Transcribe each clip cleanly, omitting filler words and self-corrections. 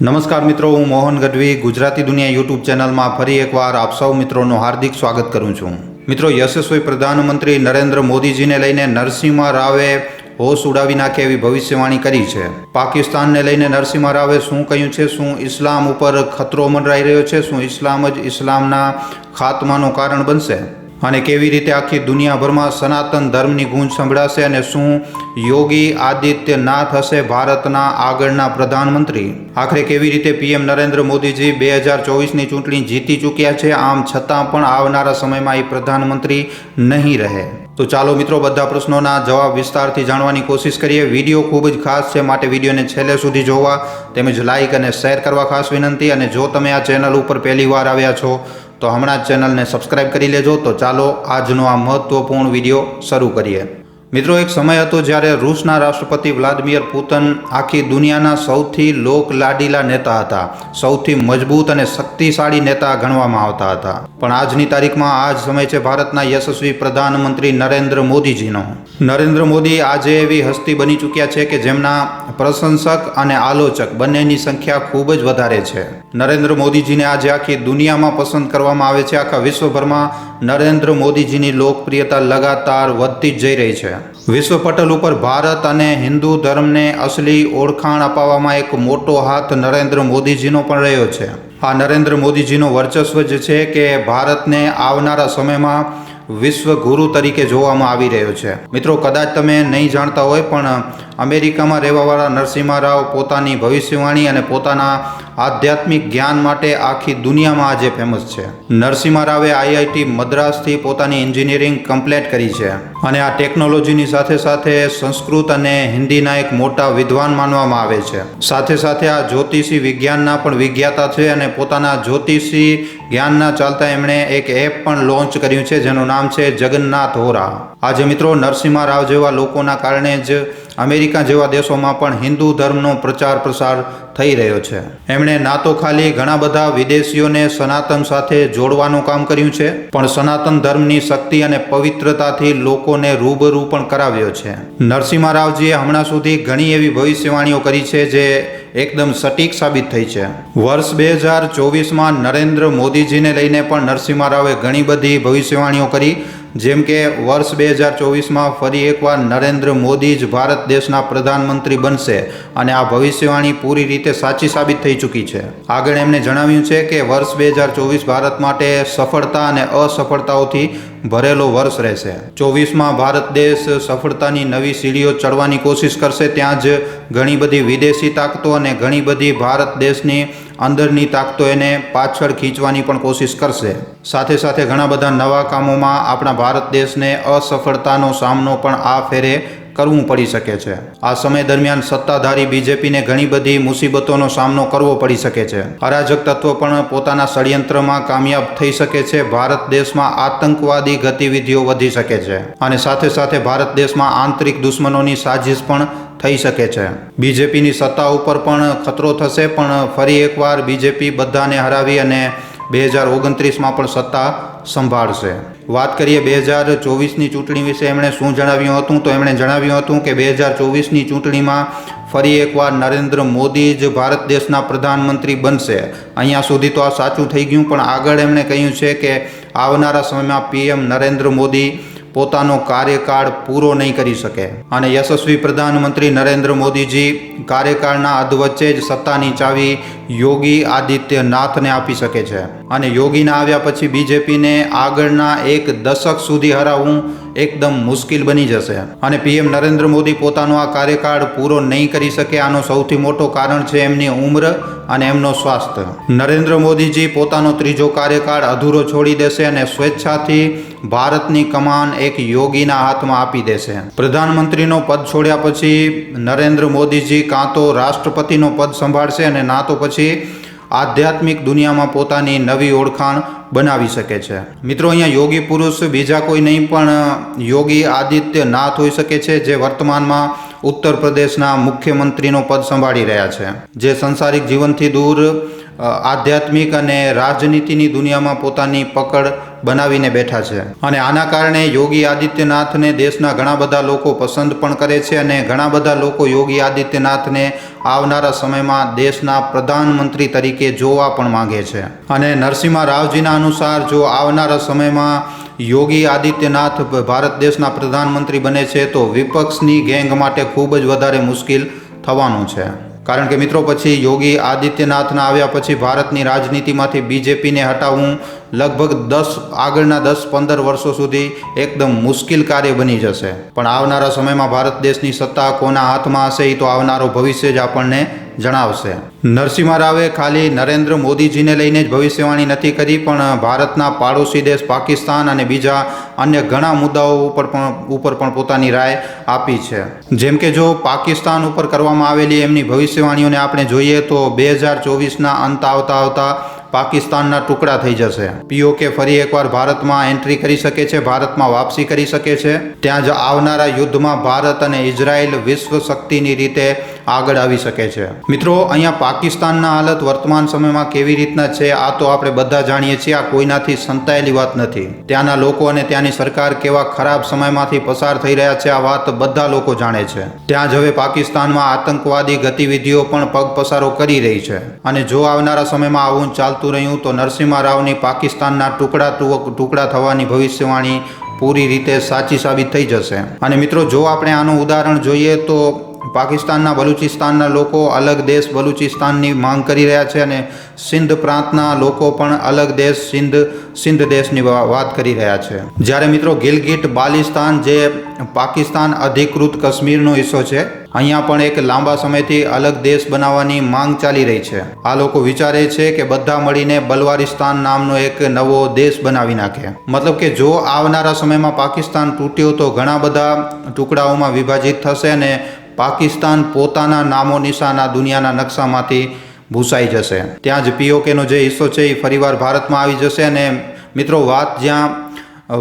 નમસ્કાર મિત્રો, હું મોહન ગઢવી ગુજરાતી દુનિયા યુટ્યુબ ચેનલમાં ફરી એકવાર આપ સૌ મિત્રોનું હાર્દિક સ્વાગત કરું છું. મિત્રો, યશસ્વી પ્રધાનમંત્રી નરેન્દ્ર મોદીજીને લઈને નરસિંહ રાવે હોશ ઉડાવી નાખે એવી ભવિષ્યવાણી કરી છે. પાકિસ્તાનને લઈને નરસિંહ રાવે શું કહ્યું છે? શું ઇસ્લામ ઉપર ખતરો મંડરાઈ રહ્યો છે? શું ઇસ્લામ જ ઇસ્લામના ખાત્માનું કારણ બનશે? અને કેવી રીતે આખી દુનિયાભરમાં સનાતન ધર્મની ગૂંજ સંભળાશે? અને શું યોગી આદિત્યનાથ હશે ભારતના આગળના પ્રધાનમંત્રી? આખરે કેવી રીતે પીએમ નરેન્દ્ર મોદીજી 2024ની ચૂંટણી જીતી ચૂક્યા છે, આમ છતાં પણ આવનારા સમયમાં એ પ્રધાનમંત્રી નહીં રહે? તો ચાલો મિત્રો, બધા પ્રશ્નોના જવાબ વિસ્તારથી જાણવાની કોશિશ કરીએ. વિડીયો ખૂબ જ ખાસ છે, માટે વિડીયોને છેલ્લે સુધી જોવા તેમજ લાઇક અને શેર કરવા ખાસ વિનંતી. અને જો તમે આ ચેનલ ઉપર પહેલી વાર આવ્યા છો તો હમણાં જ ચેનલને સબસ્ક્રાઇબ કરી લેજો. તો ચાલો આજનો આ મહત્વપૂર્ણ વિડીયો શરૂ કરીએ. મિત્રો, એક સમય હતો જ્યારે રૂસના રાષ્ટ્રપતિ વ્લાદિમીર પુતિન આખી દુનિયાના સૌથી લોકલાડીલા નેતા હતા, સૌથી મજબૂત અને શક્તિશાળી નેતા ગણવામાં આવતા હતા. પણ આજની તારીખમાં આ જ સમય છે ભારતના યશસ્વી પ્રધાનમંત્રી નરેન્દ્ર મોદીજીનો. નરેન્દ્ર મોદી આજે એવી હસ્તી બની ચૂક્યા છે કે જેમના પ્રશંસક અને આલોચક બંનેની સંખ્યા ખૂબ જ વધારે છે. નરેન્દ્ર મોદીજીને આજે આખી દુનિયામાં પસંદ કરવામાં આવે છે. આખા વિશ્વભરમાં નરેન્દ્ર મોદીજીની લોકપ્રિયતા લગાતાર વધતી જ જઈ રહી છે. વિશ્વ પટલ ઉપર ભારત અને હિન્દુ ધર્મને અસલી ઓળખાણ અપાવવામાં એક મોટો હાથ નરેન્દ્ર મોદીજીનો પણ રહ્યો છે. આ નરેન્દ્ર મોદીજીનો વર્ચસ્વ જ છે કે ભારતને આવનારા સમયમાં વિશ્વ ગુરુ તરીકે જોવામાં આવી રહ્યો છે. મિત્રો, કદાચ તમે નહીં જાણતા હોય, પણ અમેરિકામાં રહેવાવાળા નરસિંહ રાવ પોતાની ભવિષ્યવાણી અને પોતાના આધ્યાત્મિક જ્ઞાન માટે આખી દુનિયામાં આજે ફેમસ છે. નરસિંહ રાવે આઈઆઈટી મદ્રાસથી પોતાની એન્જિનિયરિંગ કમ્પ્લીટ કરી છે અને આ ટેકનોલોજીની સાથે સાથે સંસ્કૃત અને હિન્દીના એક મોટા વિદ્વાન માનવામાં આવે છે. સાથે સાથે આ જ્યોતિષી વિજ્ઞાનના પણ વિજ્ઞાતા છે અને પોતાના જ્યોતિષી જ્ઞાનના ચાલતા એમણે એક એપ પણ લોન્ચ કર્યું છે જેનું નામ છે જગન્નાથ હોરા. આજે મિત્રો, નરસિંહ રાવ જેવા લોકોના કારણે જ અમેરિકા જેવા દેશોમાં પણ હિન્દુ ધર્મનો પ્રચાર પ્રસાર થઈ રહ્યો છે. એમણે ના તો ખાલી ઘણા બધા વિદેશીઓને સનાતન સાથે જોડવાનું કામ કર્યું છે, પણ સનાતન ધર્મની શક્તિ અને પવિત્રતાથી લોકોને રૂબરૂ પણ કરાવ્યો છે. નરસિંહ રાવજીએ હમણાં સુધી ઘણી એવી ભવિષ્યવાણીઓ કરી છે જે એકદમ સટીક સાબિત થઈ છે. વર્ષ 2024માં નરેન્દ્ર મોદીજીને લઈને પણ નરસિંહ રાવે ઘણી બધી ભવિષ્યવાણીઓ કરી. જેમ કે વર્ષ 2024માં ફરી એકવાર નરેન્દ્ર મોદી જ ભારત દેશના પ્રધાનમંત્રી બનશે અને આ ભવિષ્યવાણી પૂરી રીતે સાચી સાબિત થઈ ચૂકી છે. આગળ એમણે જણાવ્યું છે કે વર્ષ 2024 ભારત માટે સફળતા અને અસફળતાઓથી ભરેલો વર્ષ રહેશે. 24માં ભારત દેશ સફળતાની નવી સીડીઓ ચડવાની કોશિશ કરશે. ત્યાં જ ઘણી બધી વિદેશી તાકતો અને ઘણી બધી ભારત દેશની અંદરની તાકતો એને પાછળ ખીંચવાની પણ કોશિશ કરશે. સાથે સાથે ઘણા બધા નવા કામોમાં આપણા ભારત દેશને અસફળતાનો સામનો પણ આ ફેરે કરવું પડી શકે છે. આ સમય દરમિયાન સત્તાધારી બીજેપીને ઘણી બધી મુસીબતોનો સામનો કરવો પડી શકે છે. અરાજક તત્વો પણ પોતાના ષડયંત્રમાં કામયાબ થઈ શકે છે. ભારત દેશમાં આતંકવાદી ગતિવિધિઓ વધી શકે છે અને સાથે સાથે ભારત દેશમાં આંતરિક દુશ્મનોની સાજિશ પણ થઈ શકે છે. બીજેપીની સત્તા ઉપર પણ ખતરો થશે, પણ ફરી એકવાર બીજેપી બધાને હરાવી અને 2029માં પણ સત્તા સંભાળશે. વાત કરીએ 2024ની ચૂંટણી વિશે એમણે શું જણાવ્યું હતું, તો એમણે જણાવ્યું હતું કે 2024ની ચૂંટણીમાં ફરી એકવાર નરેન્દ્ર મોદી જ ભારત દેશના પ્રધાનમંત્રી બનશે. અહીંયા સુધી તો આ સાચું થઈ ગયું, પણ આગળ એમણે કહ્યું છે કે આવનારા સમયમાં પીએમ નરેન્દ્ર મોદી પોતાનો કાર્યકાળ પૂરો નહીં કરી શકે અને યશસ્વી પ્રધાનમંત્રી નરેન્દ્ર મોદીજી કાર્યકાળના અધવચ્ચે જ સત્તાની ચાવી યોગી આદિત્યનાથને આપી શકે છે. અને યોગીના આવ્યા પછી બીજેપીને આગળના એક દશક સુધી હરાવવું એકદમ મુશ્કેલ બની જશે અને પીએમ નરેન્દ્ર મોદી પોતાનો આ કાર્યકાળ પૂરો નહીં કરી શકે. આનો સૌથી મોટો કારણ છે એમની ઉંમર અને એમનો સ્વાસ્થ્ય. નરેન્દ્ર મોદીજી પોતાનો ત્રીજો કાર્યકાળ અધૂરો છોડી દેશે અને સ્વેચ્છાથી ભારતની કમાન એક યોગીના હાથમાં આપી દેશે. પ્રધાનમંત્રીનો પદ છોડ્યા પછી નરેન્દ્ર મોદીજી કાં તો રાષ્ટ્રપતિનો પદ સંભાળશે અને ના તો પછી આધ્યાત્મિક દુનિયામાં પોતાની નવી ઓળખાણ બનાવી શકે છે. મિત્રો, અહીંયા યોગી પુરુષ બીજા કોઈ નહીં પણ યોગી આદિત્યનાથ હોઈ શકે છે, જે વર્તમાનમાં ઉત્તર પ્રદેશના મુખ્યમંત્રીનો પદ સંભાળી રહ્યા છે, જે સંસારિક જીવનથી દૂર આધ્યાત્મિક અને રાજનીતિની દુનિયામાં પોતાની પકડ બનાવીને બેઠા છે. અને આના કારણે યોગી આદિત્યનાથને દેશના ઘણા બધા લોકો પસંદ પણ કરે છે અને ઘણા બધા લોકો યોગી આદિત્યનાથને આવનારા સમયમાં દેશના પ્રધાનમંત્રી તરીકે જોવા પણ માંગે છે. અને નરસિમ્હા રાવજીના અનુસાર જો આવનારા સમયમાં યોગી આદિત્યનાથ ભારત દેશના પ્રધાનમંત્રી બને છે તો વિપક્ષની ગેંગ માટે ખૂબ જ વધારે મુશ્કેલ થવાનું છે. કારણ કે મિત્રો પછી યોગી આદિત્યનાથના આવ્યા પછી ભારતની રાજનીતિમાંથી બીજેપીને હટાવવું લગભગ આગળના 10-15 વર્ષો સુધી એકદમ મુશ્કેલ કાર્ય બની જશે. પણ આવનારા સમયમાં ભારત દેશની સત્તા કોના હાથમાં હશે એ તો આવનારો ભવિષ્ય જ આપણને જણાવશે. નરસિમ્હા રાવે ખાલી નરેન્દ્ર મોદીજીને લઈને જ ભવિષ્યવાણી નથી કરી, પણ ભારતના પાડોશી દેશ પાકિસ્તાન અને બીજા અન્ય ઘણા મુદ્દાઓ ઉપર પણ પોતાની રાય આપી છે. જેમ કે જો પાકિસ્તાન ઉપર કરવામાં આવેલી એમની ભવિષ્યવાણીઓને આપણે જોઈએ તો 2024ના અંત આવતા પાકિસ્તાનના ટુકડા થઈ જશે. પીઓકે ફરી એકવાર ભારતમાં એન્ટ્રી કરી શકે છે, ભારતમાં વાપસી કરી શકે છે. ત્યાં જ આવનારા યુદ્ધમાં ભારત અને ઇઝરાયલ વિશ્વ શક્તિની રીતે આગળ આવી શકે છે. મિત્રો અહીંયા પાકિસ્તાનના હાલત વર્તમાન સમયમાં કેવી રીતના છે આ તો આપણે બધા જાણીએ છીએ. આ કોઈનાથી સંતાયેલી વાત નથી. ત્યાંના લોકો અને ત્યાંની સરકાર કેવા ખરાબ સમયમાંથી પસાર થઈ રહ્યા છે આ વાત બધા લોકો જાણે છે. ત્યાં જ હવે પાકિસ્તાનમાં આતંકવાદી ગતિવિધિઓ પણ પગપસારો કરી રહી છે. અને જો આવનારા સમયમાં આવું ચાલતું રહ્યું તો નરસિમ્હા રાવની પાકિસ્તાનના ટુકડા થવાની ભવિષ્યવાણી પૂરી રીતે સાચી સાબિત થઈ જશે. અને મિત્રો જો આપણે આનું ઉદાહરણ જોઈએ તો પાકિસ્તાનના બલુચિસ્તાનના લોકો અલગ દેશ બલુચિસ્તાનની માંગ કરી રહ્યા છે અને સિંધ પ્રાંતના લોકો પણ અલગ દેશ સિંધ દેશની વાત કરી રહ્યા છે. જ્યારે મિત્રો ગિલગિટ બાલ્ટિસ્તાન જે પાકિસ્તાન અધિકૃત કાશ્મીરનો હિસ્સો છે, અહીંયા પણ એક લાંબા સમયથી અલગ દેશ બનાવવાની માંગ ચાલી રહી છે. આ લોકો વિચારે છે કે બધા મળીને બલવારિસ્તાન નામનો એક નવો દેશ બનાવી નાખે. મતલબ કે જો આવનારા સમયમાં પાકિસ્તાન તૂટ્યો તો ઘણા બધા ટુકડાઓમાં વિભાજિત થશે અને પાકિસ્તાન પોતાના નામો નિશાના દુનિયાના નકશામાંથી ભૂસાઈ જશે. ત્યાં જ પીઓકેનો જે હિસ્સો છે એ ફરીવાર ભારતમાં આવી જશે. અને મિત્રો વાત જ્યાં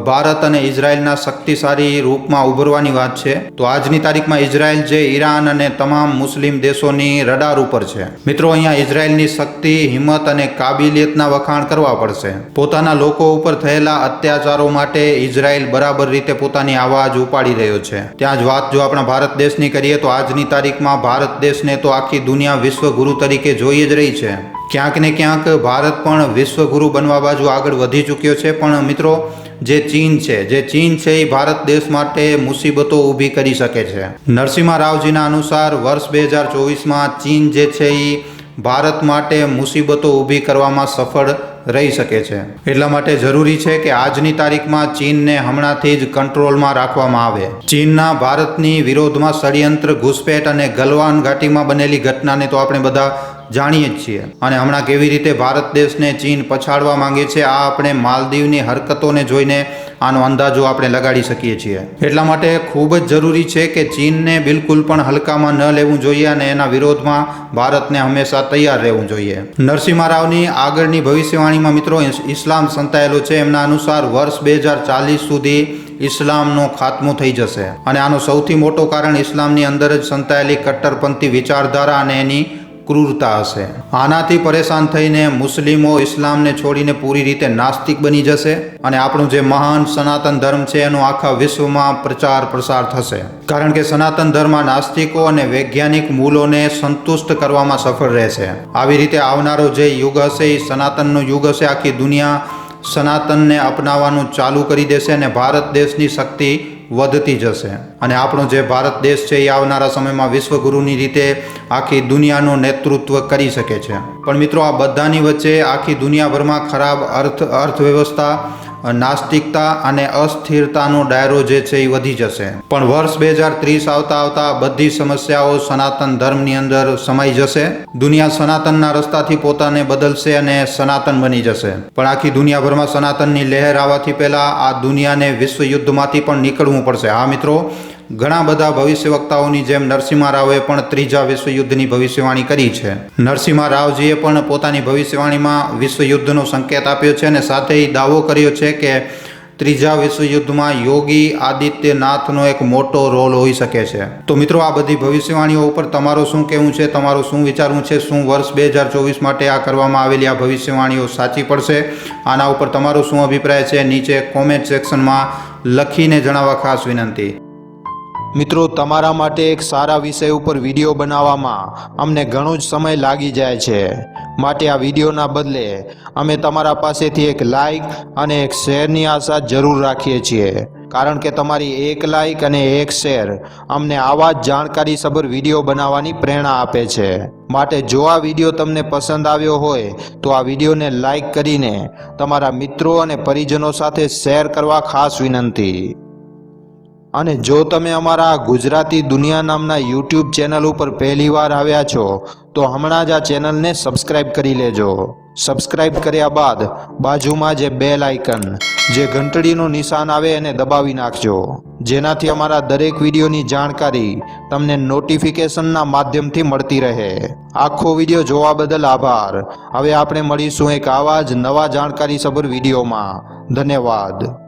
ભારત અને ઇઝરાયલના શક્તિશાળી રૂપમાં ઉભરવાની વાત છે તો આજની તારીખમાં ઇઝરાયલ જે ઈરાન અને તમામ મુસ્લિમ દેશોની રડાર ઉપર છે. મિત્રો અહીંયા ઇઝરાયલની શક્તિ, હિંમત અને કાબિલિયતના વખાણ કરવા પડશે. પોતાના લોકો ઉપર થયેલા અત્યાચારો માટે ઇઝરાયલ બરાબર રીતે પોતાની આવાજ ઉપાડી રહ્યો છે. ત્યાં જ વાત જો આપણા ભારત દેશની કરીએ તો આજની તારીખમાં ભારત દેશને તો આખી દુનિયા વિશ્વગુરુ તરીકે જોઈ જ રહી છે. ક્યાંક ને ક્યાંક ભારત પણ વિશ્વગુરુ બનવા બાજુ આગળ વધી ચૂક્યો છે. પણ મિત્રો જે ચીન છે એ ભારત દેશ માટે મુસીબતો ઊભી કરી શકે છે. નરસિમ્હા રાવજીના અનુસાર વર્ષ 2024માં ચીન જે છે એ ભારત માટે મુસીબતો ઊભી કરવામાં સફળ રહી શકે છે. એટલા માટે જરૂરી છે કે આજની તારીખમાં ચીનને હમણાંથી જ કંટ્રોલમાં રાખવામાં આવે. ચીનના ભારતની વિરોધમાં ષડયંત્ર, ઘૂસપેઠ અને ગલવાન ઘાટીમાં બનેલી ઘટનાને તો આપણે બધા જાણીએ જ છીએ. અને હમણાં કેવી રીતે ભારત દેશને ચીન પછાડવા માંગે છે આ આપણે માલદીવની હરકતોને જોઈને આનો અંદાજો આપણે લગાડી શકીએ છીએ. એટલા માટે ખૂબ જ જરૂરી છે કે ચીનને બિલકુલ પણ હલકામાં ન લેવું જોઈએ અને એના વિરોધમાં ભારતને હંમેશા તૈયાર રહેવું જોઈએ. નરસિમ્હા રાવની આગળની ભવિષ્યવાણીમાં મિત્રો ઇસ્લામ સંતાયેલો છે. એમના અનુસાર વર્ષ 2040 સુધી ઇસ્લામનો ખાત્મો થઈ જશે. અને આનો સૌથી મોટો કારણ ઇસ્લામની અંદર જ સંતાયેલી કટ્ટરપંથી વિચારધારા અને એની ક્રૂરતા હશે. આનાથી પરેશાન થઈને મુસ્લિમો ઇસ્લામને છોડીને પૂરી રીતે નાસ્તિક બની જશે અને આપણું જે મહાન સનાતન ધર્મ છે એનો આખા વિશ્વમાં પ્રચાર પ્રસાર થશે. કારણ કે સનાતન ધર્મ નાસ્તિકો અને વૈજ્ઞાનિક મૂલોને સંતુષ્ટ કરવામાં સફળ રહેશે. આવી રીતે આવનારો જે યુગ હશે એ સનાતનનો યુગ હશે. આખી દુનિયા સનાતનને અપનાવવાનું ચાલુ કરી દેશે અને ભારત દેશની શક્તિ વધતી જશે. અને આપણો જે ભારત દેશ છે એ આવનારા સમયમાં વિશ્વગુરુની રીતે આખી દુનિયાનું નેતૃત્વ કરી શકે છે. પણ મિત્રો આ બધાની વચ્ચે આખી દુનિયાભરમાં ખરાબ અર્થવ્યવસ્થા, નાસ્તિકતા અને અસ્થિરતાનો ડાયરો જે છે એ વધી જશે. પણ વર્ષ 2030 આવતા બધી સમસ્યાઓ સનાતન ધર્મની અંદર સમાઈ જશે. દુનિયા સનાતનના રસ્તાથી પોતાને બદલશે અને સનાતન બની જશે. પણ આખી દુનિયાભરમાં સનાતનની લહેર આવવાથી પહેલા આ દુનિયાને વિશ્વ યુદ્ધમાંથી પણ નીકળવું પડશે. હા મિત્રો, ઘણા બધા ભવિષ્યવક્તાઓની જેમ નરસિમ્હા રાવે પણ ત્રીજા વિશ્વયુદ્ધની ભવિષ્યવાણી કરી છે. નરસિમ્હા રાવજીએ પણ પોતાની ભવિષ્યવાણીમાં વિશ્વયુદ્ધનો સંકેત આપ્યો છે અને સાથે દાવો કર્યો છે કે ત્રીજા વિશ્વયુદ્ધમાં યોગી આદિત્યનાથનો એક મોટો રોલ હોઈ શકે છે. તો મિત્રો, આ બધી ભવિષ્યવાણીઓ ઉપર તમારું શું કહેવું છે, તમારું શું વિચારવું છે? શું વર્ષ 2024 માટે આ કરવામાં આવેલી આ ભવિષ્યવાણીઓ સાચી પડશે? આના ઉપર તમારો શું અભિપ્રાય છે? નીચે કોમેન્ટ સેક્શનમાં લખીને જણાવવા ખાસ વિનંતી. મિત્રો, તમારા માટે એક સારા વિષય ઉપર વિડીયો બનાવવામાં અમને ઘણો જ સમય લાગી જાય છે. માટે આ વિડીયોના બદલે અમે તમારા પાસેથી એક લાઇક અને એક શેરની આશા જરૂર રાખીએ છીએ, કારણ કે તમારી એક લાઇક અને એક શેર અમને આવા જ જાણકારીસભર વિડીયો બનાવવાની પ્રેરણા આપે છે. માટે જો આ વિડીયો તમને પસંદ આવ્યો હોય તો આ વિડીયોને લાઇક કરીને તમારા મિત્રો અને પરિજનો સાથે શેર કરવા ખાસ વિનંતી. અને જો તમે અમારા ગુજરાતી દુનિયા નામના યુટ્યુબ ચેનલ ઉપર પહેલીવાર આવ્યા છો તો હમણાં જ આ ચેનલને સબસ્ક્રાઇબ કરી લેજો. સબસ્ક્રાઇબ કર્યા બાદ બાજુમાં જે બેલ આઇકન, જે ઘંટડીનું નિશાન આવે એને દબાવી નાખજો, જેનાથી અમારા દરેક વિડીયોની જાણકારી તમને નોટિફિકેશનના માધ્યમથી મળતી રહે. આખો વિડીયો જોવા બદલ આભાર. હવે આપણે મળીશું એક આવા જ નવા જાણકારીસભર વિડીયોમાં. ધન્યવાદ.